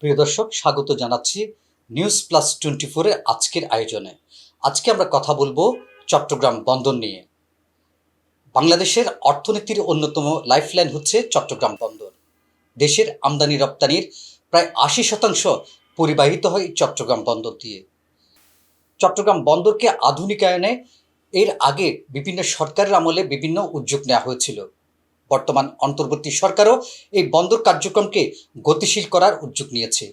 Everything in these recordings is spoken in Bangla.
প্রিয় দর্শক, স্বাগত জানাচ্ছি নিউজ প্লাস 24 এর আজকের আয়োজনে। আজকে আমরা কথা বলবো চট্টগ্রাম বন্দর নিয়ে। বাংলাদেশের অর্থনীতির অন্যতম লাইফলাইন হচ্ছে চট্টগ্রাম বন্দর। দেশের আমদানি রপ্তানির প্রায় 80% পরিবাহিত হয় চট্টগ্রাম বন্দর দিয়ে। চট্টগ্রাম বন্দরকে আধুনিকায়নে এর আগে বিভিন্ন সরকারের আমলে বিভিন্ন উদ্যোগ নেওয়া হয়েছিল। বর্তমান অন্তর্বর্তী সরকারও এই বন্দর কার্যক্রমকে গতিশীল করার উদ্যোগ নিয়েছে।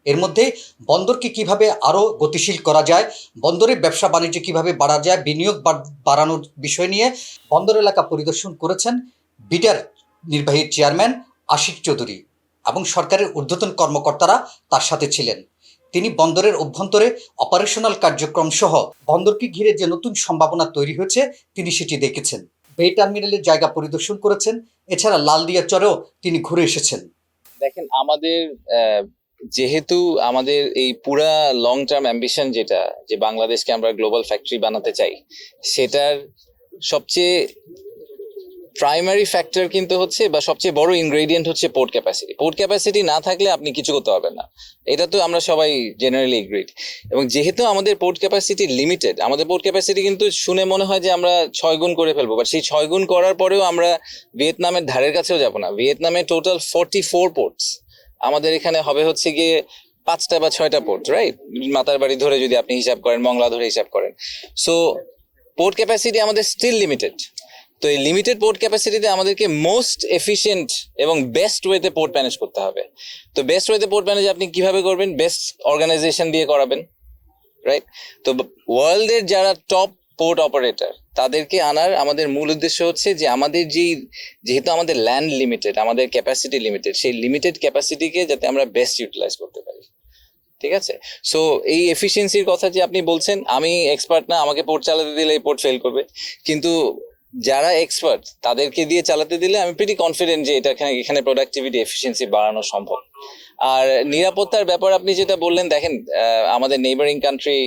এর মধ্যে বন্দরকে কিভাবে আরও গতিশীল করা যায়, বন্দরের ব্যবসা বাণিজ্য কিভাবে বাড়া যায়, বিনিয়োগ বাড়ানোর বিষয় নিয়ে বন্দর এলাকা পরিদর্শন করেছেন বিডার নির্বাহী চেয়ারম্যান আশিক চৌধুরী এবং সরকারের ঊর্ধ্বতন কর্মকর্তারা তার সাথে ছিলেন। তিনি বন্দরের অভ্যন্তরে অপারেশনাল কার্যক্রম সহ বন্দরকে ঘিরে যে নতুন সম্ভাবনা তৈরি হয়েছে তিনি সেটি দেখেছেন। বে টার্মিনালের জায়গা পরিদর্শন করেছেন। এছাড়া লালদিয়া চরেও তিনি ঘুরে এসেছেন। দেখেন, যেহেতু আমাদের এই পুরা লং টার্ম অ্যাম্বিশন যেটা, যে বাংলাদেশকে আমরা গ্লোবাল ফ্যাক্টরি বানাতে চাই, সেটার সবচেয়ে প্রাইমারি ফ্যাক্টর কিন্তু হচ্ছে, বা সবচেয়ে বড় ইনগ্রেডিয়েন্ট হচ্ছে পোর্ট ক্যাপাসিটি। পোর্ট ক্যাপাসিটি না থাকলে আপনি কিছু করতে পারবেন না, এটা তো আমরা সবাই জেনারেলি এগ্রিড। এবং যেহেতু আমাদের পোর্ট ক্যাপাসিটি লিমিটেড, আমাদের পোর্ট ক্যাপাসিটি কিন্তু শুনে মনে হয় যে আমরা 6 গুণ করে ফেলবো, বাট সেই 6 গুণ করার পরেও আমরা ভিয়েতনামের ধারের কাছেও যাব না। ভিয়েতনামে টোটাল 44 পোর্টস, আমাদের এখানে হবে হচ্ছে গিয়ে 5টা বা 6টা পোর্ট, রাইট? মাতারবাড়ি ধরে যদি আপনি হিসাব করেন, মংলা ধরে হিসাব করেন, সো পোর্ট ক্যাপাসিটি আমাদের স্টিল লিমিটেড। তো এই লিমিটেড পোর্ট ক্যাপাসিটিতে আমাদেরকে মোস্ট এফিশিয়েন্ট এবং বেস্ট ওয়েতে পোর্ট ম্যানেজ করতে হবে। তো বেস্ট ওয়েতে পোর্ট ম্যানেজ আপনি কিভাবে করবেন? বেস্ট অর্গানাইজেশন দিয়ে করাবেন, রাইট? তো ওয়ার্ল্ডের যারা টপ পোর্ট অপারেটর, তাদেরকে আনার আমাদের মূল উদ্দেশ্য হচ্ছে যে আমাদের যেহেতু আমাদের ল্যান্ড লিমিটেড, আমাদের ক্যাপাসিটি লিমিটেড, সেই লিমিটেড ক্যাপাসিটিকে যাতে আমরা বেস্ট ইউটিলাইজ করতে পারি। ঠিক আছে? সো এই এফিসিয়েন্সির কথা যে আপনি বলছেন, আমি এক্সপার্ট না, আমাকে পোর্ট চালাতে দিলে এই পোর্ট ফেল করবে, কিন্তু যারা এক্সপার্ট তাদেরকে দিয়ে চালাতে দিলে আমি প্রিটি কনফিডেন্ট যে এখানে প্রোডাক্টিভিটি, এফিসিয়েন্সি বাড়ানো সম্ভব। আর নিরাপত্তার ব্যাপার আপনি যেটা বললেন, দেখেন, আমাদের নেইবারিং কান্ট্রি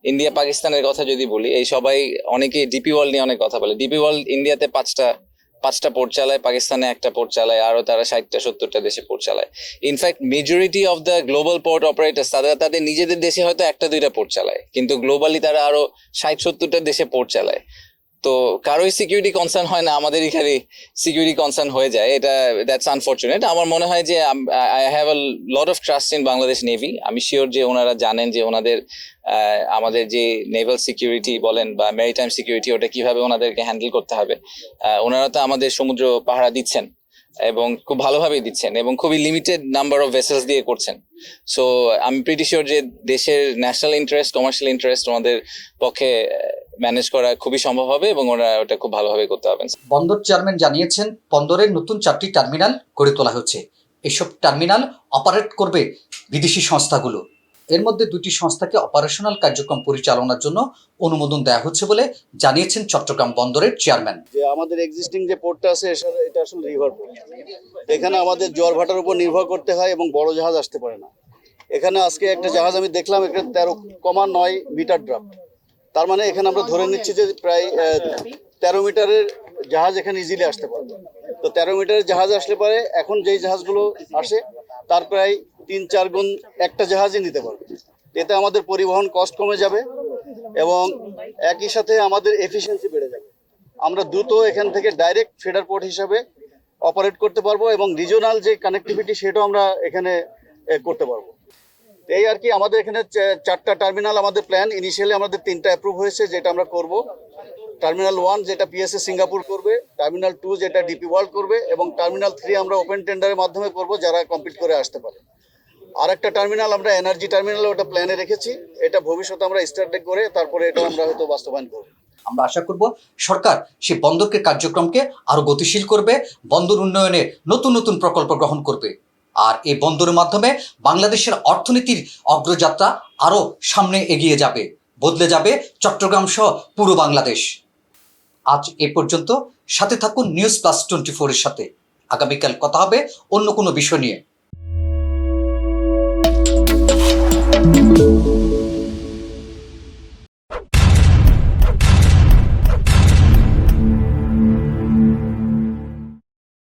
ইন্ডিয়া পাকিস্তানের কথা যদি বলি, এই সবাই অনেকে ডিপি ওয়ার্ল্ড নিয়ে অনেক কথা বলে। ডিপি ওয়ার্ল্ড ইন্ডিয়াতে পাঁচটা পোর্ট চালায়, পাকিস্তানে একটা পোর্ট চালায়, আরো তারা 60-70টা দেশে পোর্ট চালায়। In fact majority of the global port operators তাদের নিজেদের দেশে হয়তো 1-2টা পোর্ট চালায়, কিন্তু গ্লোবালি তারা আরো 60-70টা দেশে পোর্ট চালায়। তো কারোই সিকিউরিটি কনসার্ন হয় না, আমাদের এখানে সিকিউরিটি কনসার্ন হয়ে যায়। এটা দ্যাটস আনফরচুনেট। আমার মনে হয় যে I have a lot of trust in Bangladesh navy. আমি শিওর যে ওনারা জানেন যে আমাদের যে নেভাল সিকিউরিটি বলেন বা মেরিটাইম সিকিউরিটি, ওটা কিভাবে ওনাদেরকে হ্যান্ডেল করতে হবে। ওনারা তো আমাদের সমুদ্র পাহারা দিচ্ছেন এবং খুব ভালোভাবেই দিচ্ছেন, এবং খুবই লিমিটেড নাম্বার অফ ভেসেলস দিয়ে করছেন। সো আমি প্রিটি শিওর যে দেশের ন্যাশনাল ইন্টারেস্ট, কমার্শিয়াল ইন্টারেস্ট ওনাদের পক্ষে ম্যানেজ করা খুবই সম্ভব হবে, এবং ওরা ওটা খুব ভালোভাবে করতে পারবেন। বন্দর চেয়ারম্যান জানিয়েছেন, বন্দরের নতুন 4টি টার্মিনাল গড়ে তোলা হচ্ছে। এসব টার্মিনাল অপারেট করবে বিদেশি সংস্থাগুলো। এর মধ্যে 2টি সংস্থাকে অপারেশনাল কার্যক্রম পরিচালনার জন্য অনুমোদন দেওয়া হচ্ছে বলে জানিয়েছেন চট্টগ্রাম বন্দরের চেয়ারম্যান। যে আমাদের এক্সিস্টিং যে পোর্টটা আছে, এটা আসলে রিভার পোর্ট। এখানে আমাদের জোয়ার ভাটার উপর নির্ভর করতে হয় এবং বড় জাহাজ আসতে পারে না। এখানে আজকে একটা জাহাজ আমি দেখলাম, এখানে 13.9 মিটার ড্রাফট। তার মানে এখানে আমরা ধরে নিচ্ছি যে প্রায় 13 মিটারের জাহাজ এখানে ইজিলি আসতে পারবে। তো 13 মিটারের জাহাজ আসলে পারে, এখন যেই জাহাজগুলো আসে তার প্রায় 3-4 গুণ একটা জাহাজই নিতে পারবে। এতে আমাদের পরিবহন কস্ট কমে যাবে এবং একই সাথে আমাদের এফিসিয়েন্সি বেড়ে যাবে। আমরা দ্রুত এখান থেকে ডাইরেক্ট ফিডার পোর্ট হিসাবে অপারেট করতে পারবো এবং রিজিওনাল যে কানেক্টিভিটি সেটাও আমরা এখানে করতে পারবো। এই আর কি, আমাদের এখানে 4টা টার্মিনাল আমাদের প্ল্যান। ইনিশিয়ালি আমাদের 3টা অ্যাপ্রুভ হয়েছে, যেটা আমরা করব। টার্মিনাল 1 যেটা পিএসএ সিঙ্গাপুর করবে, টার্মিনাল 2 যেটা ডিপি ওয়ার্ল্ড করবে, এবং টার্মিনাল 3 আমরা ওপেন টেন্ডারের মাধ্যমে করব, যারা কমপ্লিট করে আসতে পারে। আর একটা টার্মিনাল আমরা এনার্জি টার্মিনাল, ওটা প্ল্যানে রেখেছি। এটা ভবিষ্যতে আমরা স্টার্ট করে তারপরে এটা আমরা হয়তো বাস্তবায়ন করব। আমরা আশা করব সরকার সেই বন্দরকে কার্যক্রমকে আরো গতিশীল করবে, বন্দর উন্নয়নে নতুন নতুন প্রকল্প গ্রহণ করবে। আর এই বন্দরের মাধ্যমে বাংলাদেশের অর্থনীতির অগ্রযাত্রা আরো সামনে এগিয়ে যাবে, বদলে যাবে চট্টগ্রাম সহ পুরো বাংলাদেশ। আজ এ পর্যন্ত। সাথে থাকুন নিউজ প্লাস 24 এর সাথে। আগামীকাল কথা হবে অন্য কোনো বিষয় নিয়ে।